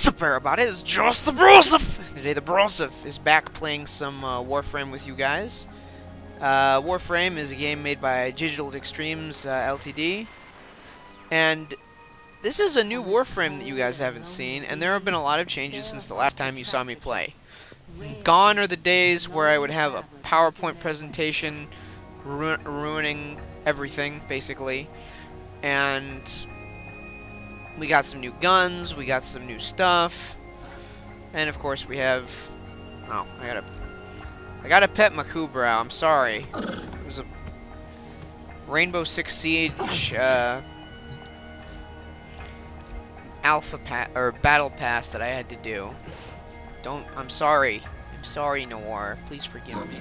What's up, everybody? It's JosephtheBrosef! Today, the Brosef is back playing some Warframe with you guys. Warframe is a game made by Digital Extremes Ltd. And this is a new Warframe that you guys haven't seen, and there have been a lot of changes since the last time you saw me play. Gone are the days where I would have a PowerPoint presentation ruining everything, basically. And we got some new guns, we got some new stuff, and of course we have... Oh, I gotta pet my Kubrau, I'm sorry. It was a Rainbow Six Siege, battle pass that I had to do. I'm sorry. I'm sorry, Noir. Please forgive me.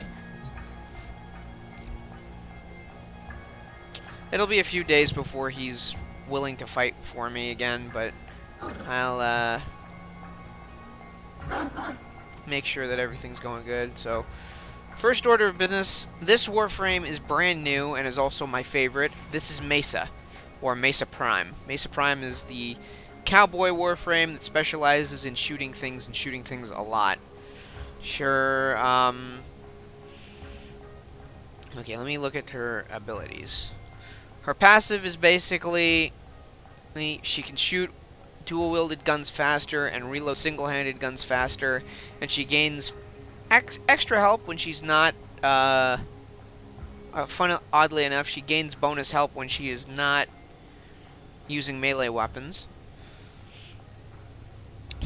It'll be a few days before he's willing to fight for me again, but I'll make sure that everything's going good. So, first order of business, this Warframe is brand new and is also my favorite. This is Mesa, or Mesa Prime. Mesa Prime is the cowboy Warframe that specializes in shooting things and shooting things a lot. Sure, okay, let me look at her abilities. Her passive is basically she can shoot dual-wielded guns faster and reload single-handed guns faster, and she gains extra help when she's not, oddly enough, she gains bonus help when she is not using melee weapons.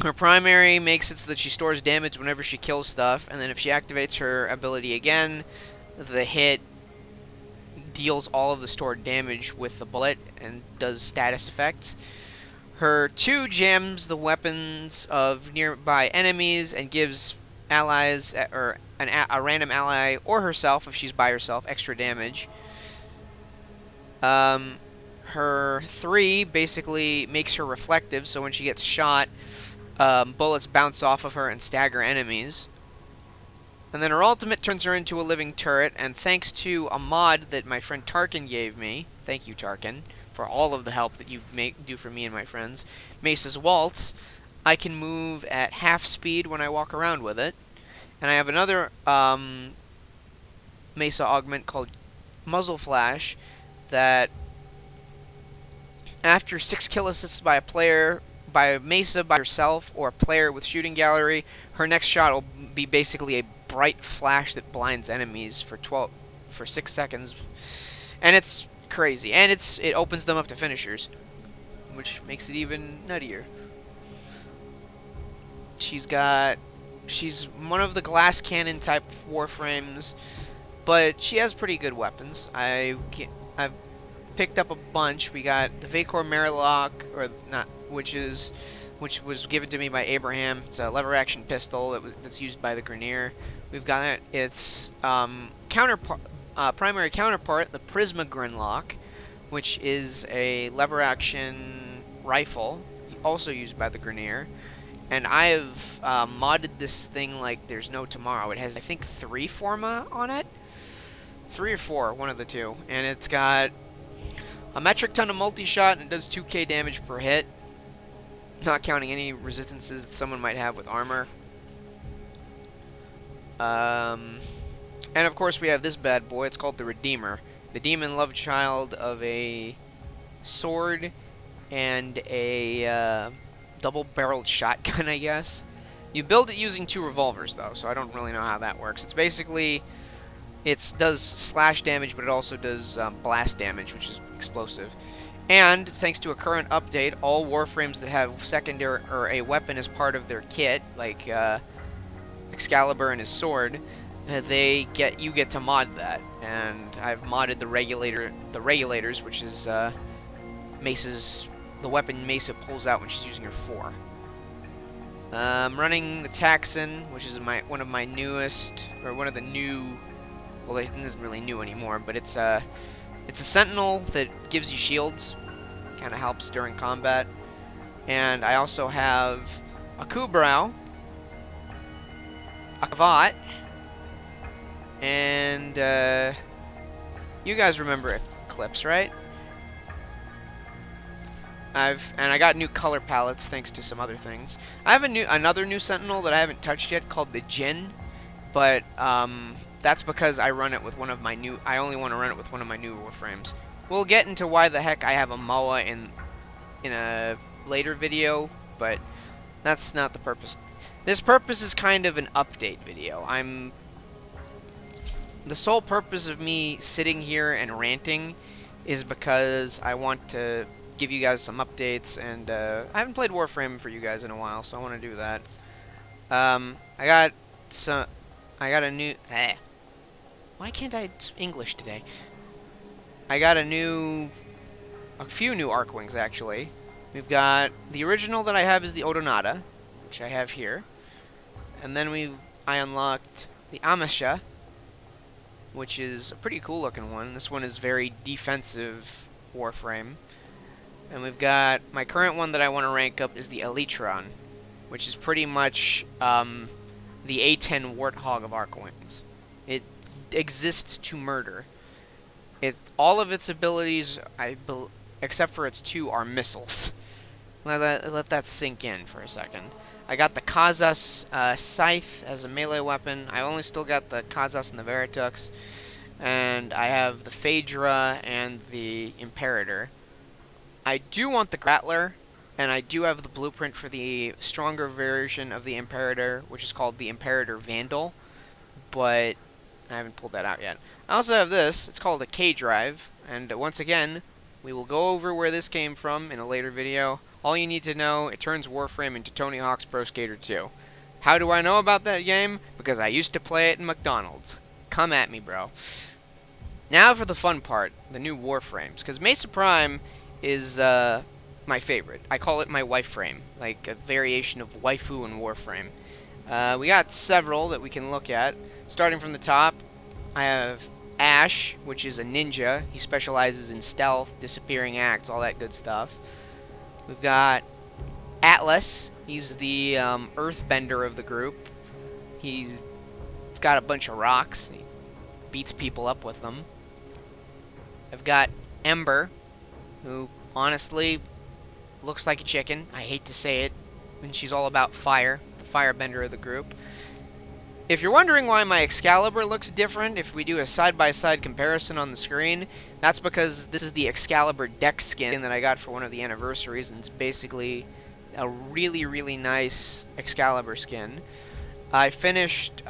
Her primary makes it so that she stores damage whenever she kills stuff, and then if she activates her ability again, the hit deals all of the stored damage with the bullet and does status effects. Her 2 jams the weapons of nearby enemies and gives allies, or a random ally or herself, if she's by herself, extra damage. Her 3 basically makes her reflective, so when she gets shot, bullets bounce off of her and stagger enemies. And then her ultimate turns her into a living turret, and thanks to a mod that my friend Tarkin gave me, thank you Tarkin, for all of the help that you do for me and my friends, Mesa's Waltz, I can move at half speed when I walk around with it. And I have another Mesa augment called Muzzle Flash that after 6 kill assists by a player, by Mesa by herself, or a player with shooting gallery, her next shot will be basically a bright flash that blinds enemies for 6 seconds, and it's crazy, and it opens them up to finishers, which makes it even nuttier. She's one of the glass cannon type Warframes, but she has pretty good weapons. I've picked up a bunch. We got the Vacor Marilock, or not, which was given to me by Abraham. It's a lever action pistol that's used by the Grenier. We've got its primary counterpart, the Prisma Grinlock, which is a lever action rifle, also used by the Grenier. And I have modded this thing like there's no tomorrow. It has, I think, 3 forma on it. 3 or 4, one of the two. And it's got a metric ton of multi-shot, and it does 2k damage per hit, not counting any resistances that someone might have with armor. And of course we have this bad boy. It's called the Redeemer, the demon love child of a sword and a double-barreled shotgun, I guess. You build it using 2 revolvers, though, so I don't really know how that works. It's basically, it does slash damage, but it also does blast damage, which is explosive. And thanks to a current update, all Warframes that have secondary or a weapon as part of their kit, like Excalibur and his sword, you get to mod that. And I've modded the regulators, which is the weapon Mesa pulls out when she's using her 4. I'm running the Taxon, which is one of my newest, or one of the new. Well, it isn't really new anymore, but it's a sentinel that gives you shields, kind of helps during combat. And I also have a Kubrau, a Kavat, and you guys remember Eclipse, right? I got new color palettes thanks to some other things. I have another new Sentinel that I haven't touched yet called the Jin, but that's because I run it with one of my new. I only want to run it with one of my new Warframes. We'll get into why the heck I have a MOA in a later video, but that's not the purpose. This purpose is kind of an update video. The sole purpose of me sitting here and ranting is because I want to give you guys some updates, and I haven't played Warframe for you guys in a while, so I want to do that. I got a new. Why can't I English today? I got a few new Archwings actually. We've got the original that I have is the Odonata, which I have here, and then I unlocked the Amisha, which is a pretty cool looking one. This one is very defensive Warframe. And we've got my current one that I want to rank up is the Elytron, which is pretty much the A10 Warthog of Archwings. It exists to murder. All of its abilities, except for its two, are missiles. Let that sink in for a second. I got the Kazas Scythe as a melee weapon. I only still got the Kazas and the Veritux. And I have the Phaedra and the Imperator. I do want the Grattler, and I do have the blueprint for the stronger version of the Imperator, which is called the Imperator Vandal, but I haven't pulled that out yet. I also have this. It's called a K-Drive, and once again, we will go over where this came from in a later video. All you need to know, it turns Warframe into Tony Hawk's Pro Skater 2. How do I know about that game? Because I used to play it in McDonald's. Come at me, bro. Now for the fun part, the new Warframes, because Mesa Prime is my favorite. I call it my wife frame, like a variation of waifu and Warframe. We got several that we can look at. Starting from the top, I have Ash, which is a ninja. He specializes in stealth, disappearing acts, all that good stuff. We've got Atlas. He's the earthbender of the group. He's got a bunch of rocks. He beats people up with them. I've got Ember, who honestly looks like a chicken. I hate to say it, and she's all about fire, the firebender of the group. If you're wondering why my Excalibur looks different, if we do a side-by-side comparison on the screen, that's because this is the Excalibur deck skin that I got for one of the anniversaries, and it's basically a really, really nice Excalibur skin. I finished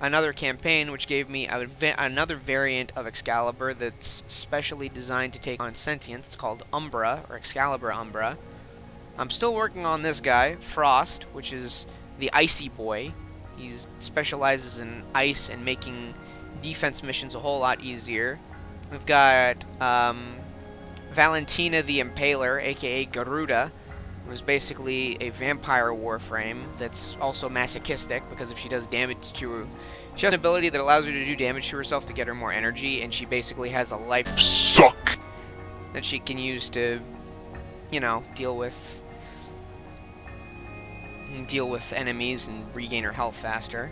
another campaign, which gave me another variant of Excalibur that's specially designed to take on sentience. It's called Umbra, or Excalibur Umbra. I'm still working on this guy, Frost, which is the Icy Boy. He specializes in ice and making defense missions a whole lot easier. We've got Valentina the Impaler, aka Garuda, who's basically a vampire Warframe that's also masochistic, because if she does damage to her, she has an ability that allows her to do damage to herself to get her more energy, and she basically has a life suck that she can use to, you know, deal with enemies and regain her health faster.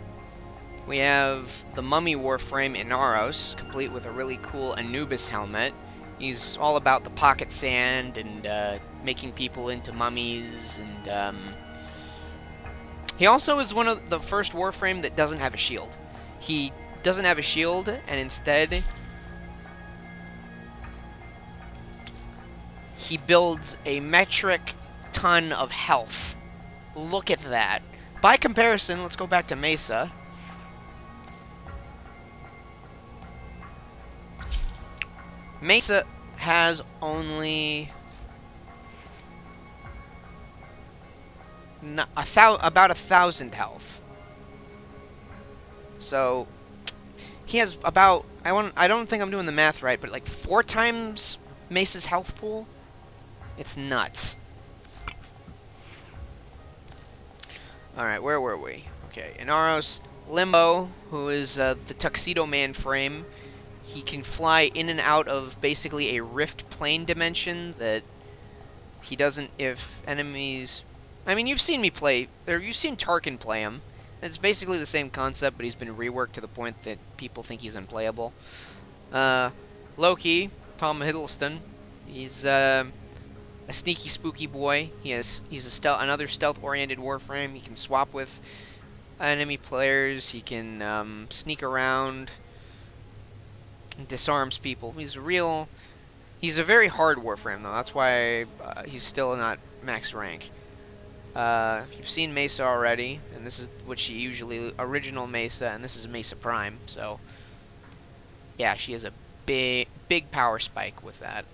We have the Mummy Warframe Inaros, complete with a really cool Anubis helmet. He's all about the pocket sand and making people into mummies, and he also is one of the first Warframe that doesn't have a shield. He doesn't have a shield, and instead he builds a metric ton of health. Look at that. By comparison, let's go back to Mesa. Mesa has only about 1,000 health. So he has about I don't think I'm doing the math right, but like 4 times Mesa's health pool. It's nuts. All right, where were we? Okay, Inaros Limbo, who is the Tuxedo Man frame. He can fly in and out of basically a rift plane dimension that he doesn't if enemies... I mean, you've seen me play, or you've seen Tarkin play him. It's basically the same concept, but he's been reworked to the point that people think he's unplayable. Loki, Tom Hiddleston, He's a sneaky, spooky boy. He's another stealth-oriented Warframe. He can swap with enemy players. He can sneak around, and disarms people. He's a very hard Warframe though. That's why he's still not max rank. You've seen Mesa already, and this is what she usually original Mesa, and this is Mesa Prime. So yeah, she has a big power spike with that.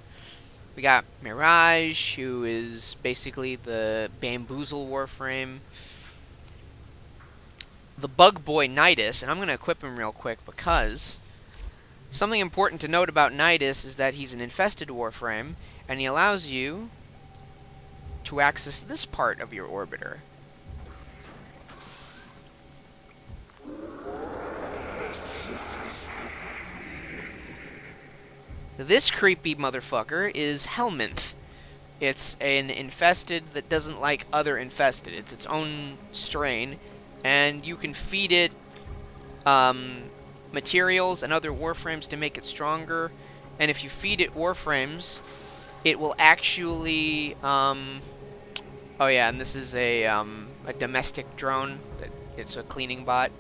We got Mirage, who is basically the Bamboozle Warframe. The Bug Boy Nidus, and I'm going to equip him real quick because something important to note about Nidus is that he's an infested Warframe, and he allows you to access this part of your orbiter. This creepy motherfucker is Helminth. It's an infested that doesn't like other infested. It's its own strain, and you can feed it materials and other Warframes to make it stronger. And if you feed it Warframes, it will actually... oh yeah, and this is a domestic drone. It's a cleaning bot.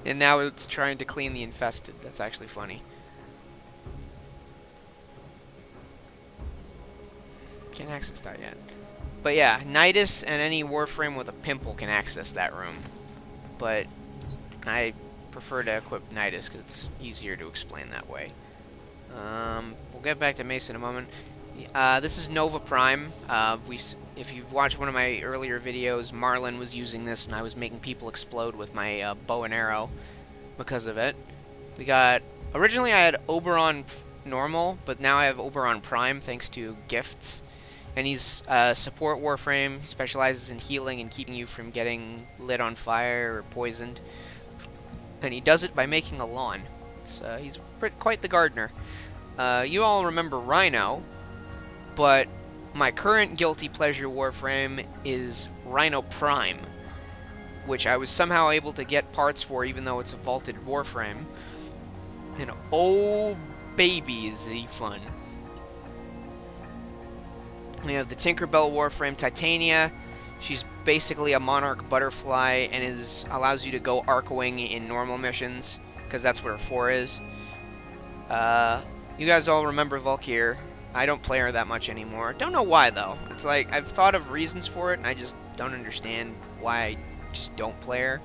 And now it's trying to clean the infested. That's actually funny. Can't access that yet. But yeah, Nidus and any Warframe with a pimple can access that room. But I prefer to equip Nidus because it's easier to explain that way. We'll get back to Mesa in a moment. This is Nova Prime. If you've watched one of my earlier videos, Marlin was using this, and I was making people explode with my bow and arrow because of it. We got... Originally I had Oberon Normal, but now I have Oberon Prime thanks to gifts. And he's a support Warframe. He specializes in healing and keeping you from getting lit on fire or poisoned. And he does it by making a lawn. He's quite the gardener. You all remember Rhino, but my current guilty pleasure Warframe is Rhino Prime, which I was somehow able to get parts for even though it's a vaulted Warframe. And oh baby is he fun. We have the Tinkerbell Warframe Titania. She's basically a Monarch Butterfly and allows you to go Arc-wing in normal missions, because that's what her 4 is. You guys all remember Valkyr. I don't play her that much anymore. Don't know why, though. It's like, I've thought of reasons for it, and I just don't understand why I just don't play her.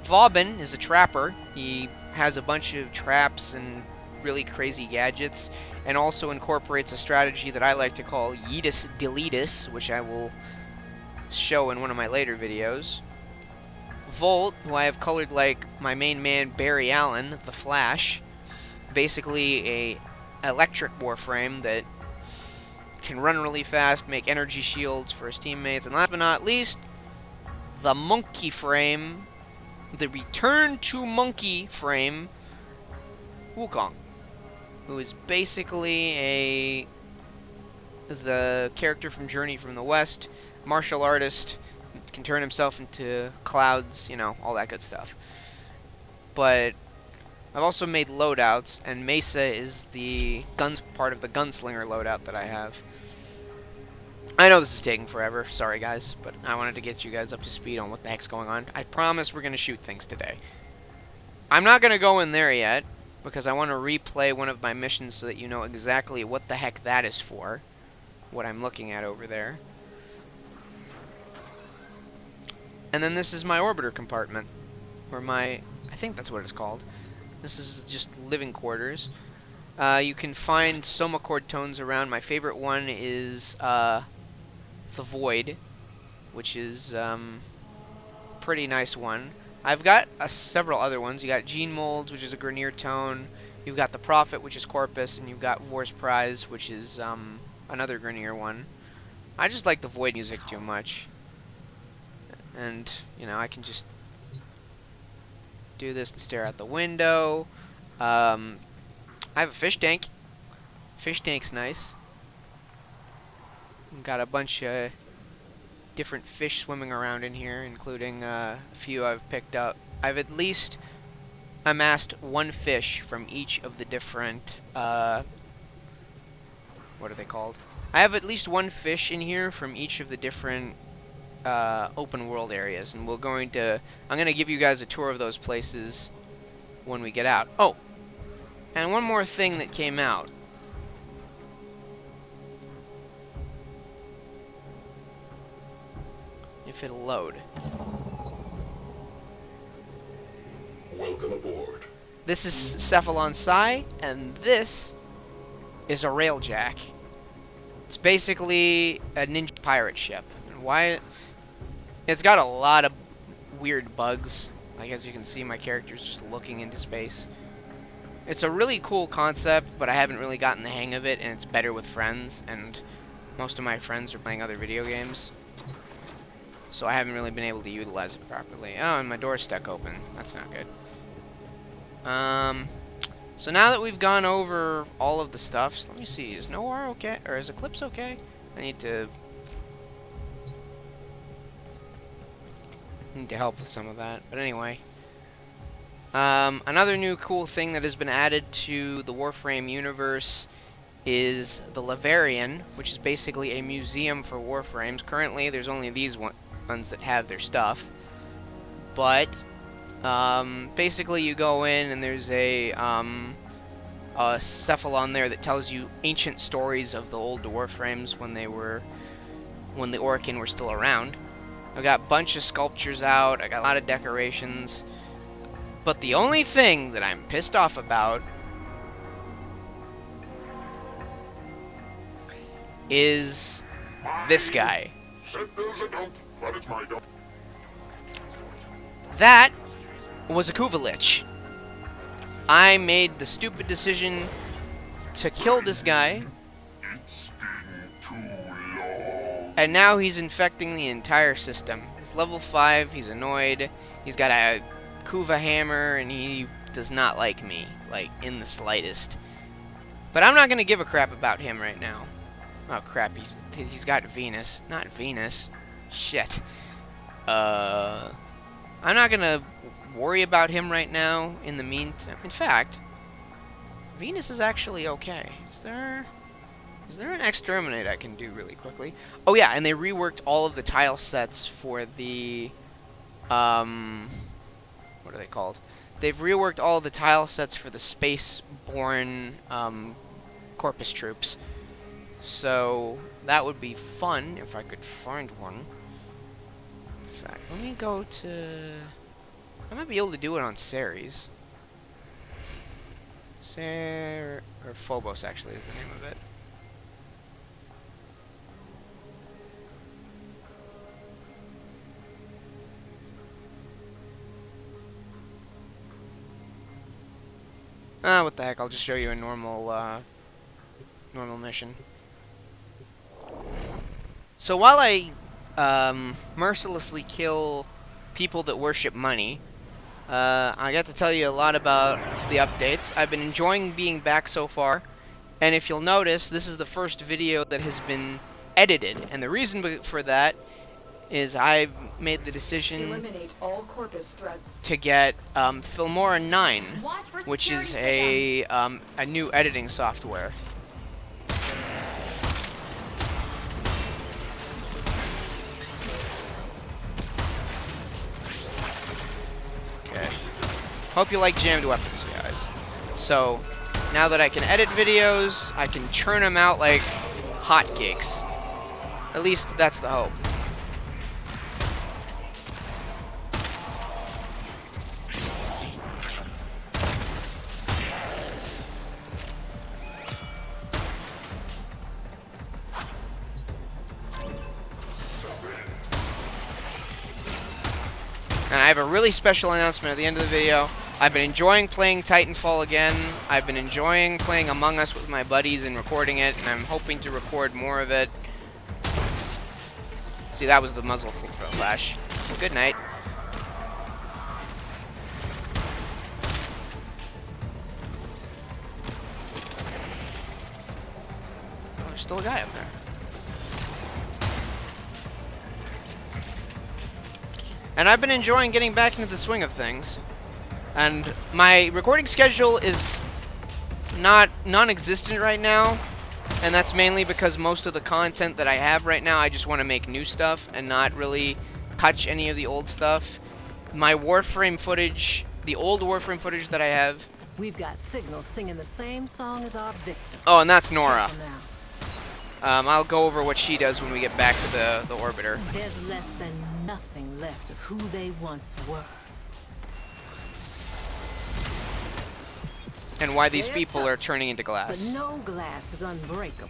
Vauban is a trapper. He has a bunch of traps and really crazy gadgets, and also incorporates a strategy that I like to call Yeetus Deletus, which I will show in one of my later videos. Volt, who I have colored like my main man Barry Allen, the Flash. Basically a electric Warframe that can run really fast, make energy shields for his teammates, and last but not least, the Monkey Frame, the Return to Monkey Frame, Wukong, who is basically the character from Journey from the West, martial artist, can turn himself into clouds, you know, all that good stuff. But I've also made loadouts, and Mesa is the part of the gunslinger loadout that I have. I know this is taking forever, sorry guys, but I wanted to get you guys up to speed on what the heck's going on. I promise we're going to shoot things today. I'm not going to go in there yet, because I want to replay one of my missions so that you know exactly what the heck that is for, what I'm looking at over there. And then this is my orbiter compartment, or I think that's what it's called. This is just living quarters. You can find Soma chord tones around. My favorite one is the Void, which is pretty nice one. I've got several other ones. You got Gene Molds, which is a Grenier tone. You've got the Prophet, which is Corpus, and you've got Vor's Prize, which is another Grenier one. I just like the Void music too much. And, you know, I can just do this and stare out the window. I have a fish tank. Fish tank's nice. Got a bunch of different fish swimming around in here, including a few I've picked up. I'm amassed one fish from each of the different, what are they called? I have at least one fish in here from each of the different open world areas, and I'm going to give you guys a tour of those places when we get out. Oh, and one more thing that came out. If it'll load. Welcome aboard. This is Cephalon Psi, and this is a railjack. It's basically a ninja pirate ship. And why? It's got a lot of weird bugs. Like, as you can see, my character's just looking into space. It's a really cool concept, but I haven't really gotten the hang of it, and it's better with friends, and most of my friends are playing other video games. So I haven't really been able to utilize it properly. Oh, and my door's stuck open. That's not good. So now that we've gone over all of the stuffs, let me see. Is Noir okay? Or is Eclipse okay? I need to help with some of that. But anyway. Another new cool thing that has been added to the Warframe universe is the Lavarian, which is basically a museum for Warframes. Currently, there's only these ones that have their stuff. But basically, you go in and there's a cephalon there that tells you ancient stories of the old Warframes when the Orokin were still around. I got a bunch of sculptures out. I got a lot of decorations. But the only thing that I'm pissed off about is this guy. That was a Kuvalich. I made the stupid decision to kill this guy, and now he's infecting the entire system. He's level 5, he's annoyed, he's got a Kuva hammer, and he does not like me, like, in the slightest. But I'm not going to give a crap about him right now. Oh, crap, he's got Venus. Not Venus. Shit. I'm not going to worry about him right now in the meantime. In fact, Venus is actually okay. Is there an exterminate I can do really quickly? Oh, yeah, and they reworked all of the tile sets for the, what are they called? They've reworked all the tile sets for the space-borne Corpus troops. So that would be fun if I could find one. In fact, let me go to... I might be able to do it on Ceres. Or Phobos, actually, is the name of it. What the heck, I'll just show you a normal mission. So while I mercilessly kill people that worship money, I got to tell you a lot about the updates. I've been enjoying being back so far, and if you'll notice, this is the first video that has been edited, and the reason for that is I've made the decision eliminate all Corpus threats to get Filmora 9, which is a new editing software. Okay. Hope you like jammed weapons, guys. So, now that I can edit videos, I can churn them out like hotcakes. At least that's the hope. And I have a really special announcement at the end of the video. I've been enjoying playing Titanfall again. I've been enjoying playing Among Us with my buddies and recording it, and I'm hoping to record more of it. See, that was the muzzle flash. Good night. Oh, there's still a guy up there. And I've been enjoying getting back into the swing of things. And my recording schedule is not non-existent right now, and that's mainly because most of the content that I have right now, I just want to make new stuff and not really touch any of the old stuff. My Warframe footage, the old Warframe footage that I have. We've got signals singing the same song as our victim. Oh, and that's Nora. Careful now. I'll go over what she does when we get back to the orbiter. There's less than nothing left of who they once were. And why these They're people tough, are turning into But glass. no glass is unbreakable.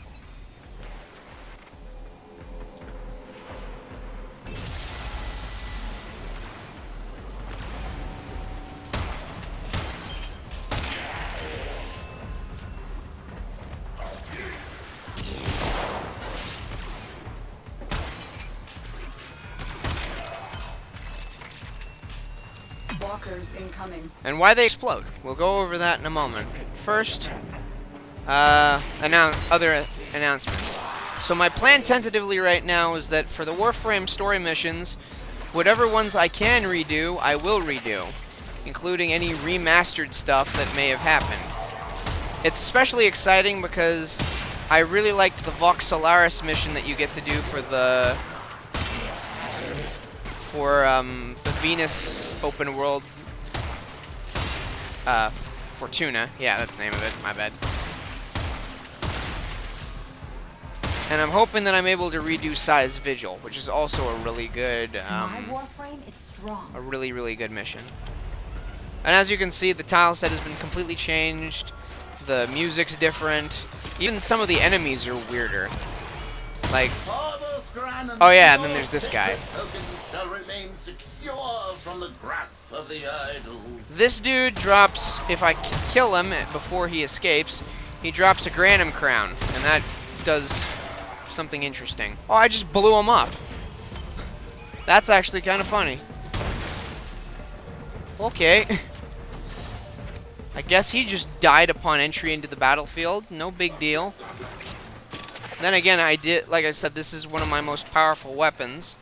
Walkers incoming. And why they explode. We'll go over that in a moment. First, other announcements. So my plan tentatively right now is that for the Warframe story missions, whatever ones I can redo, I will redo, including any remastered stuff that may have happened. It's especially exciting because I really liked the Vox Solaris mission that you get to do for the Venus open world Fortuna. Yeah, that's the name of it. My bad. And I'm hoping that I'm able to redo Size Vigil, which is also a really good My Warframe is strong. a really good mission. And as you can see, the tile set has been completely changed. The music's different. Even some of the enemies are weirder. Like, oh yeah, and then there's this guy. This dude drops, if I kill him before he escapes, he drops a Granum Crown, and that does something interesting. Oh, I just blew him up. That's actually kind of funny. Okay. I guess he just died upon entry into the battlefield. No big deal. Then again, like I said, this is one of my most powerful weapons.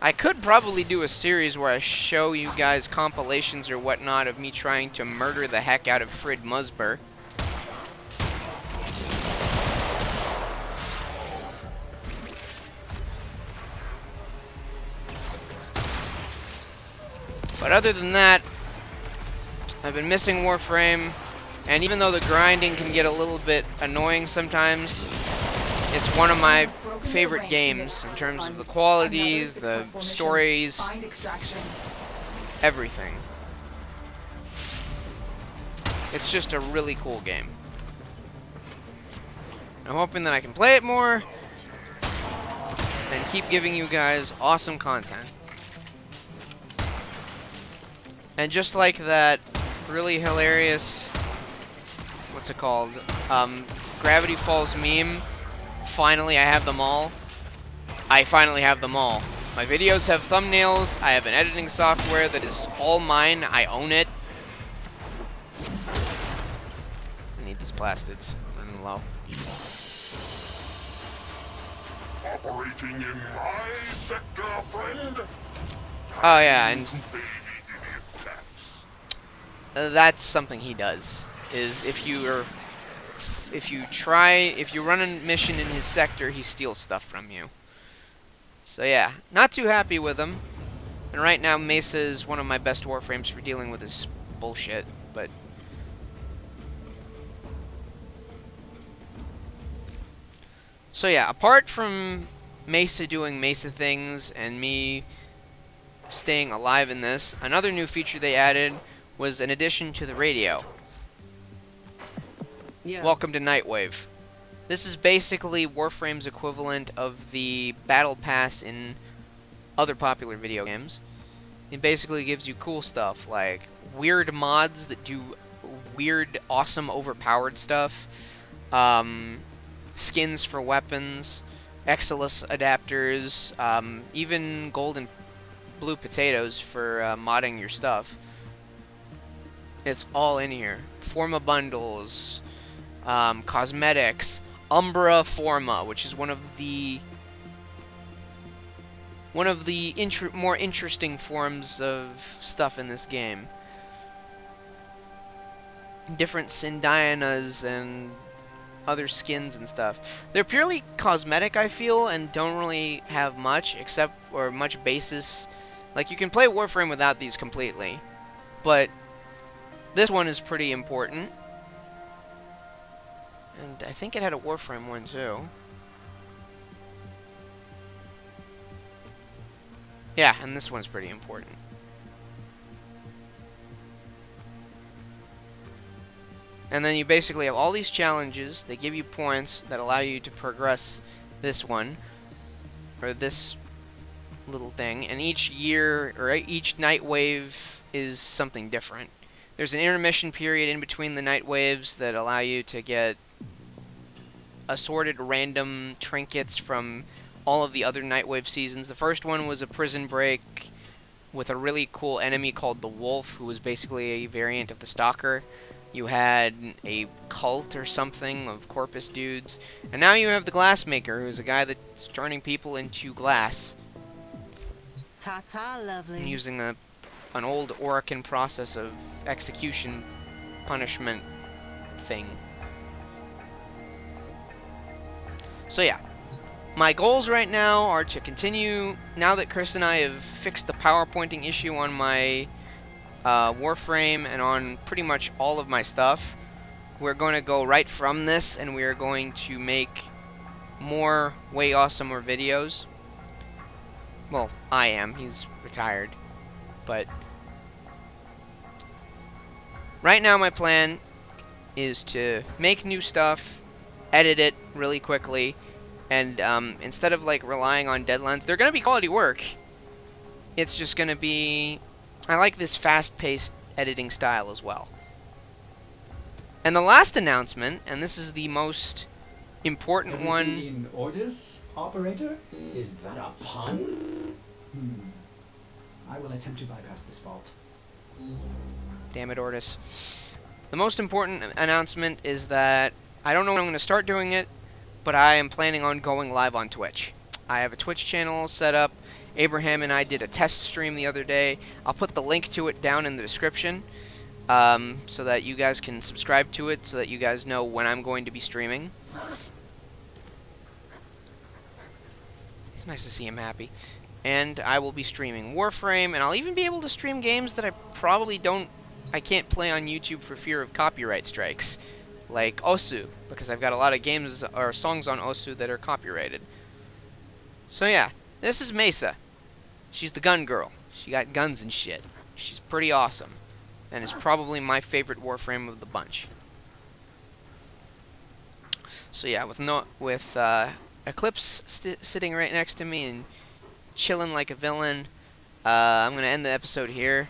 I could probably do a series where I show you guys compilations or whatnot of me trying to murder the heck out of Frid Musber. But other than that, I've been missing Warframe, and even though the grinding can get a little bit annoying sometimes, it's one of my favorite games in terms of the quality, the stories, everything. It's just a really cool game. I'm hoping that I can play it more and keep giving you guys awesome content. And just like that really hilarious, what's it called? Gravity Falls meme. Finally, I have them all. I finally have them all. My videos have thumbnails. I have an editing software that is all mine. I own it. I need these plastids. I'm running low. Operating in my sector, friend. Oh yeah, and Baby idiot cats. that's something he does. Is if you run a mission in his sector, he steals stuff from you. So yeah, not too happy with him. And right now, Mesa is one of my best Warframes for dealing with this bullshit, but... So yeah, apart from Mesa doing Mesa things and me staying alive in this, another new feature they added was an addition to the radio. Yeah. Welcome to Nightwave. This is basically Warframe's equivalent of the Battle Pass in other popular video games. It basically gives you cool stuff like weird mods that do weird, awesome, overpowered stuff, skins for weapons, Exilus adapters, even gold and blue potatoes for modding your stuff. It's all in here. Forma bundles, cosmetics, Umbra Forma, which is one of the more interesting forms of stuff in this game. different Syndianas and other skins and stuff. They're purely cosmetic, I feel, and don't really have much except or much basis. Like, you can play Warframe without these completely, but this one is pretty important. And I think it had a Warframe one too. Yeah, and this one's pretty important. And then you basically have all these challenges. They give you points that allow you to progress this one, or this little thing. And each year, or each night wave is something different. There's an intermission period in between the night waves that allow you to get assorted random trinkets from all of the other Nightwave seasons. The first one was a prison break with a really cool enemy called the Wolf, who was basically a variant of the Stalker. You had a cult or something of Corpus dudes. And now you have the Glassmaker, who's a guy that's turning people into glass. Ta-ta, lovely. And using an old Orokin process of execution punishment thing. So yeah. My goals right now are to continue, now that Chris and I have fixed the PowerPointing issue on my Warframe and on pretty much all of my stuff, we're going to go right from this and we're going to make more way awesomer videos. Well, I am. He's retired. But right now my plan is to make new stuff, edit it really quickly, and instead of like relying on deadlines, they're going to be quality work. It's just going to be... I like this fast-paced editing style as well. And the last announcement, and this is the most important Everything one... in orders, operator? Is that a pun? I will attempt to bypass this fault. Damn it, Ortis. The most important announcement is that I don't know when I'm going to start doing it, but I am planning on going live on Twitch. I have a Twitch channel set up. Abraham and I did a test stream the other day. I'll put the link to it down in the description so that you guys can subscribe to it, so that you guys know when I'm going to be streaming. It's nice to see him happy. And I will be streaming Warframe, and I'll even be able to stream games that I can't play on YouTube for fear of copyright strikes, like Osu, because I've got a lot of games or songs on Osu that are copyrighted. So yeah, this is Mesa. She's the gun girl. She got guns and shit. She's pretty awesome, and is probably my favorite Warframe of the bunch. So yeah, with Eclipse sitting right next to me and chilling like a villain, I'm gonna end the episode here.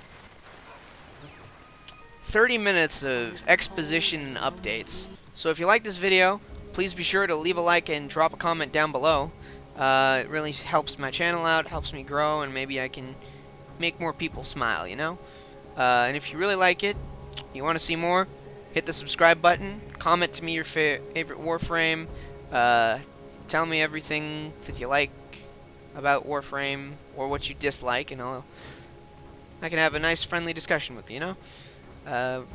30 minutes of exposition and updates. So if you like this video, please be sure to leave a like and drop a comment down below. It really helps my channel out, helps me grow, and maybe I can make more people smile, you know? And if you really like it, you want to see more, hit the subscribe button, comment to me your favorite Warframe, tell me everything that you like about Warframe, or what you dislike, and I can have a nice friendly discussion with you, you know?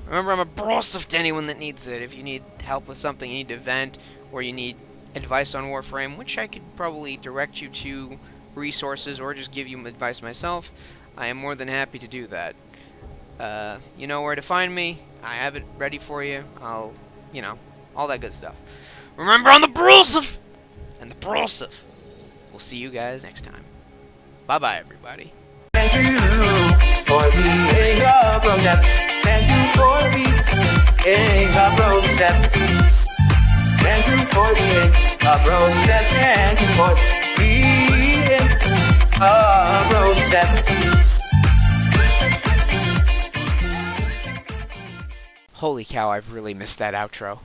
Remember, I'm a Brosef to anyone that needs it. If you need help with something, you need to vent, or you need advice on Warframe, which I could probably direct you to resources or just give you advice myself, I am more than happy to do that. You know where to find me. I have it ready for you. You know, all that good stuff. Remember, I'm the Brosef! And the Brosef. We'll see you guys next time. Bye-bye, everybody. Thank you for being a Brosef. Thank you for being a Brosef. Thank you for being a Brosef. Thank you for being a Brosef. Holy cow, I've really missed that outro.